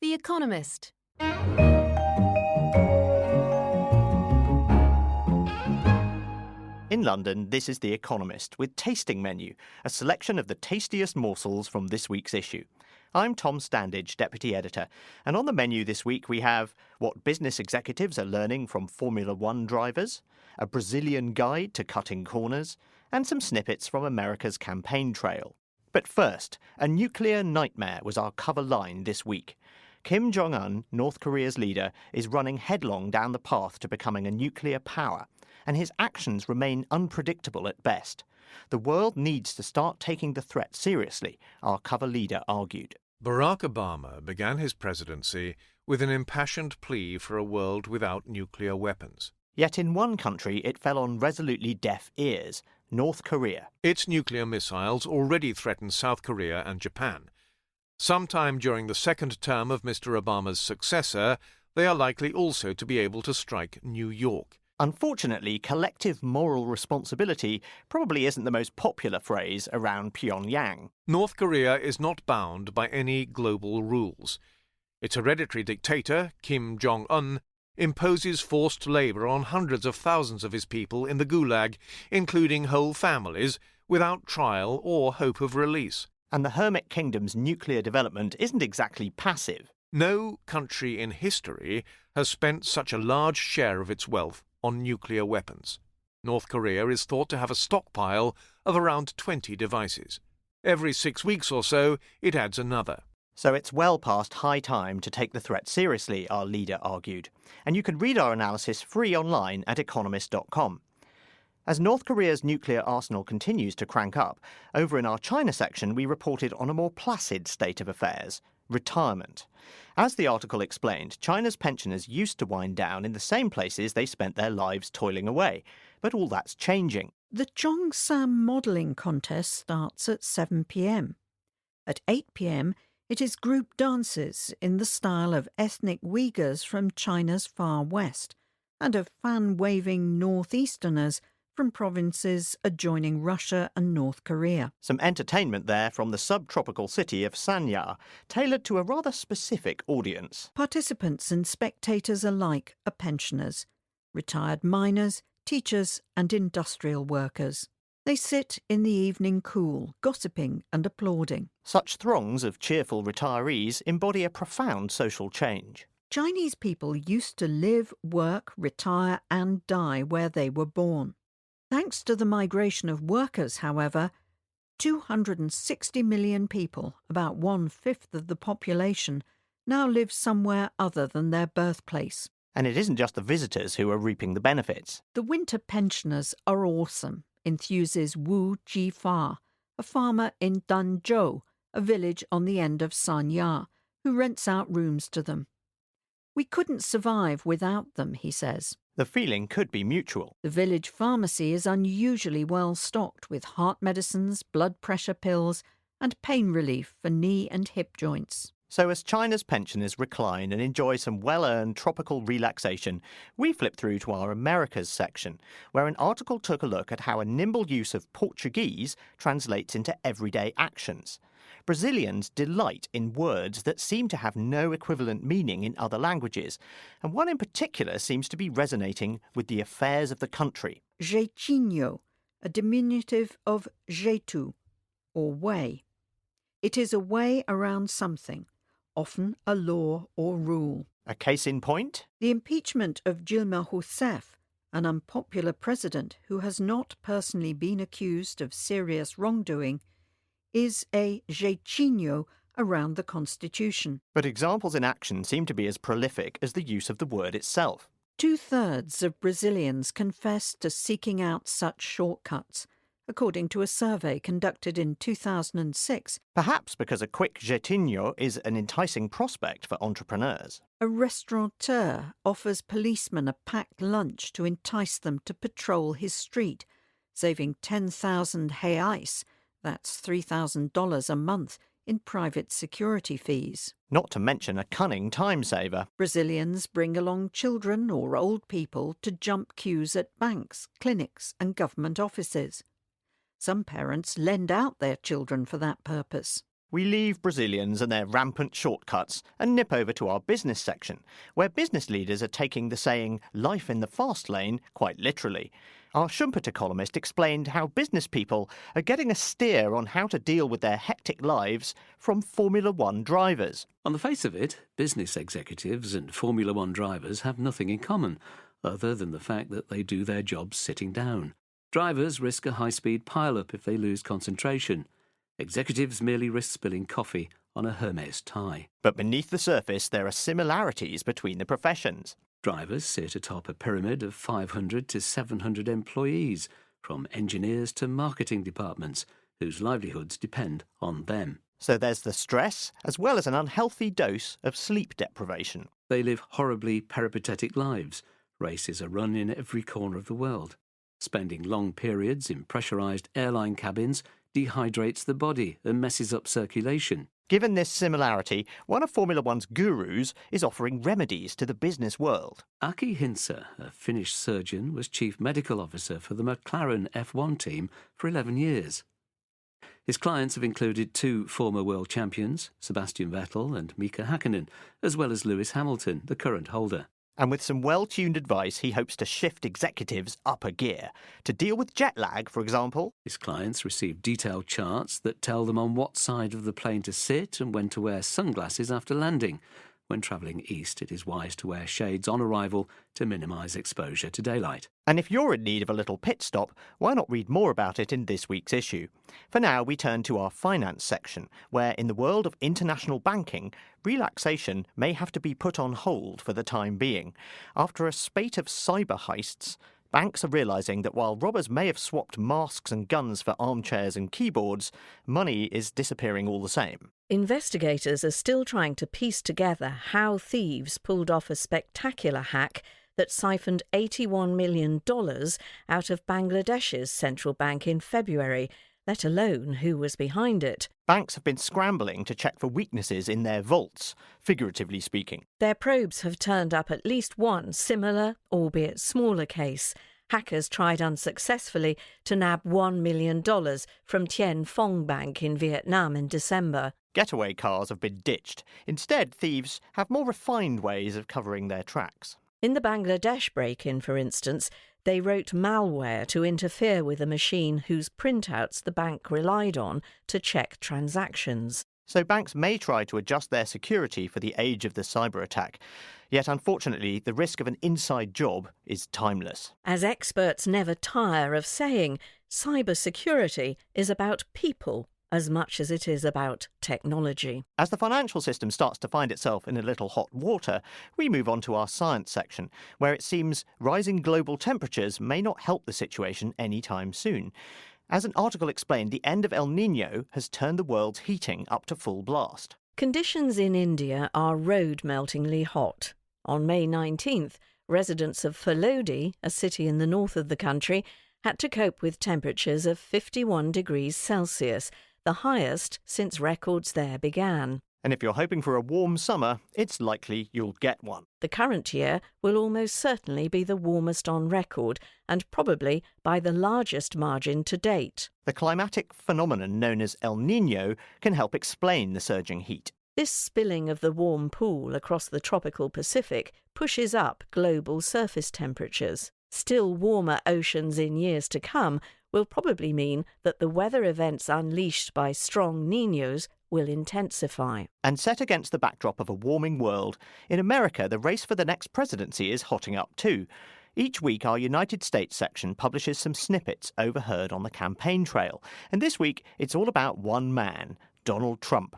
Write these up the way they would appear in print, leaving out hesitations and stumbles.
The Economist. In London, this is The Economist with Tasting Menu, a selection of the tastiest morsels from this week's issue. I'm Tom Standage, Deputy Editor, and on the menu this week we have what business executives are learning from Formula One drivers, a Brazilian guide to cutting corners, and some snippets from America's campaign trail. But first, a nuclear nightmare was our cover line this week. Kim Jong-un, North Korea's leader, is running headlong down the path to becoming a nuclear power, and his actions remain unpredictable at best. The world needs to start taking the threat seriously, our cover leader argued. Barack Obama began his presidency with an impassioned plea for a world without nuclear weapons. Yet in one country it fell on resolutely deaf ears, North Korea. Its nuclear missiles already threaten South Korea and Japan. Sometime during the second term of Mr. Obama's successor, they are likely also to be able to strike New York. Unfortunately, collective moral responsibility probably isn't the most popular phrase around Pyongyang. North Korea is not bound by any global rules. Its hereditary dictator, Kim Jong-un, imposes forced labor on hundreds of thousands of his people in the Gulag, including whole families, without trial or hope of release. And the Hermit Kingdom's nuclear development isn't exactly passive. No country in history has spent such a large share of its wealth on nuclear weapons. North Korea is thought to have a stockpile of around 20 devices. Every 6 weeks or so, it adds another. So it's well past high time to take the threat seriously, our leader argued. And you can read our analysis free online at economist.com. As North Korea's nuclear arsenal continues to crank up, over in our China section we reported on a more placid state of affairs: retirement. As the article explained, China's pensioners used to wind down in the same places they spent their lives toiling away. But all that's changing. The Chongsam modelling contest starts at 7 p.m. At 8 p.m, it is group dances in the style of ethnic Uyghurs from China's far west and of fan-waving northeasterners from provinces adjoining Russia and North Korea. Some entertainment there from the subtropical city of Sanya, tailored to a rather specific audience. Participants and spectators alike are pensioners, retired miners, teachers and industrial workers. They sit in the evening cool, gossiping and applauding. Such throngs of cheerful retirees embody a profound social change. Chinese people used to live, work, retire and die where they were born. Thanks to the migration of workers, however, 260 million people, about 1/5 of the population, now live somewhere other than their birthplace. And it isn't just the visitors who are reaping the benefits. The winter pensioners are awesome, enthuses Wu Jifa, a farmer in Danzhou, a village on the end of Sanya, who rents out rooms to them. We couldn't survive without them, he says. The feeling could be mutual. The village pharmacy is unusually well stocked with heart medicines, blood pressure pills, and pain relief for knee and hip joints. So as China's pensioners recline and enjoy some well-earned tropical relaxation, we flip through to our Americas section, where an article took a look at how a nimble use of Portuguese translates into everyday actions. Brazilians delight in words that seem to have no equivalent meaning in other languages, and one in particular seems to be resonating with the affairs of the country. Jeitinho, a diminutive of jeito, or way. It is a way around something, often a law or rule. A case in point? The impeachment of Dilma Rousseff, an unpopular president who has not personally been accused of serious wrongdoing, is a jeitinho around the Constitution. But examples in action seem to be as prolific as the use of the word itself. 2/3 of Brazilians confess to seeking out such shortcuts, according to a survey conducted in 2006. Perhaps because a quick jeitinho is an enticing prospect for entrepreneurs. A restaurateur offers policemen a packed lunch to entice them to patrol his street, saving 10,000 reais, that's $3,000 a month, in private security fees. Not to mention a cunning time saver. Brazilians bring along children or old people to jump queues at banks, clinics and government offices. Some parents lend out their children for that purpose. We leave Brazilians and their rampant shortcuts and nip over to our business section, where business leaders are taking the saying, life in the fast lane, quite literally. Our Schumpeter columnist explained how business people are getting a steer on how to deal with their hectic lives from Formula One drivers. On the face of it, business executives and Formula One drivers have nothing in common, other than the fact that they do their jobs sitting down. Drivers risk a high-speed pile-up if they lose concentration. Executives merely risk spilling coffee on a Hermes tie. But beneath the surface, there are similarities between the professions. Drivers sit atop a pyramid of 500 to 700 employees, from engineers to marketing departments, whose livelihoods depend on them. So there's the stress, as well as an unhealthy dose of sleep deprivation. They live horribly peripatetic lives. Races are run in every corner of the world. Spending long periods in pressurised airline cabins dehydrates the body and messes up circulation. Given this similarity, one of Formula One's gurus is offering remedies to the business world. Aki Hintsa, a Finnish surgeon, was chief medical officer for the McLaren F1 team for 11 years. His clients have included 2 former world champions, Sebastian Vettel and Mika Hakkinen, as well as Lewis Hamilton, the current holder. And with some well-tuned advice, he hopes to shift executives up a gear. To deal with jet lag, for example. His clients receive detailed charts that tell them on what side of the plane to sit and when to wear sunglasses after landing. When travelling east, it is wise to wear shades on arrival to minimise exposure to daylight. And if you're in need of a little pit stop, why not read more about it in this week's issue? For now, we turn to our finance section, where in the world of international banking, relaxation may have to be put on hold for the time being. After a spate of cyber heists, banks are realising that while robbers may have swapped masks and guns for armchairs and keyboards, money is disappearing all the same. Investigators are still trying to piece together how thieves pulled off a spectacular hack that siphoned $81 million out of Bangladesh's central bank in February, let alone who was behind it. Banks have been scrambling to check for weaknesses in their vaults, figuratively speaking. Their probes have turned up at least one similar, albeit smaller case. Hackers tried unsuccessfully to nab $1 million from Tien Phong Bank in Vietnam in December. Getaway cars have been ditched. Instead, thieves have more refined ways of covering their tracks. In the Bangladesh break-in, for instance, they wrote malware to interfere with a machine whose printouts the bank relied on to check transactions. So banks may try to adjust their security for the age of the cyber attack. Yet, unfortunately, the risk of an inside job is timeless. As experts never tire of saying, cybersecurity is about people as much as it is about technology. As the financial system starts to find itself in a little hot water, we move on to our science section, where it seems rising global temperatures may not help the situation anytime soon. As an article explained, the end of El Niño has turned the world's heating up to full blast. Conditions in India are road-meltingly hot. On May 19th, residents of Falodi, a city in the north of the country, had to cope with temperatures of 51 degrees Celsius, the highest since records there began. And if you're hoping for a warm summer, it's likely you'll get one. The current year will almost certainly be the warmest on record, and probably by the largest margin to date. The climatic phenomenon known as El Niño can help explain the surging heat. This spilling of the warm pool across the tropical Pacific pushes up global surface temperatures. Still warmer oceans in years to come will probably mean that the weather events unleashed by strong Niños will intensify. And set against the backdrop of a warming world, in America the race for the next presidency is hotting up too. Each week our United States section publishes some snippets overheard on the campaign trail, and this week it's all about one man, Donald Trump.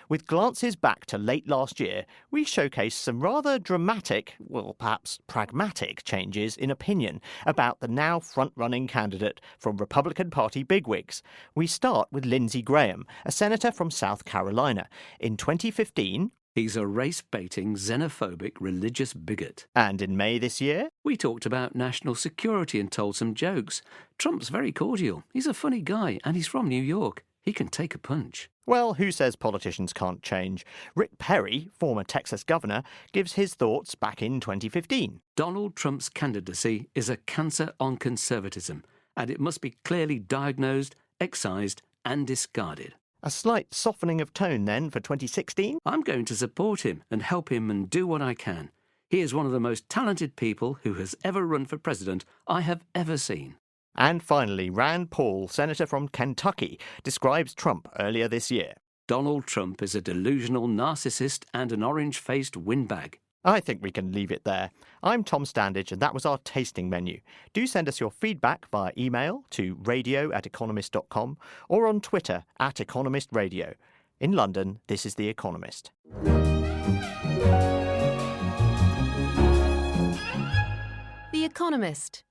With glances back to late last year, we showcase some rather dramatic, well, perhaps pragmatic changes in opinion about the now front-running candidate from Republican Party bigwigs. We start with Lindsey Graham, a senator from South Carolina. In 2015... he's a race-baiting, xenophobic, religious bigot. And in May this year... we talked about national security and told some jokes. Trump's very cordial. He's a funny guy, and he's from New York. He can take a punch. Well, who says politicians can't change? Rick Perry, former Texas governor, gives his thoughts back in 2015. Donald Trump's candidacy is a cancer on conservatism, and it must be clearly diagnosed, excised, and discarded. A slight softening of tone then for 2016? I'm going to support him and help him and do what I can. He is one of the most talented people who has ever run for president I have ever seen. And finally, Rand Paul, Senator from Kentucky, describes Trump earlier this year. Donald Trump is a delusional narcissist and an orange-faced windbag. I think we can leave it there. I'm Tom Standage, and that was our tasting menu. Do send us your feedback via email to radio@economist.com or on Twitter @EconomistRadio. In London, this is The Economist. The Economist.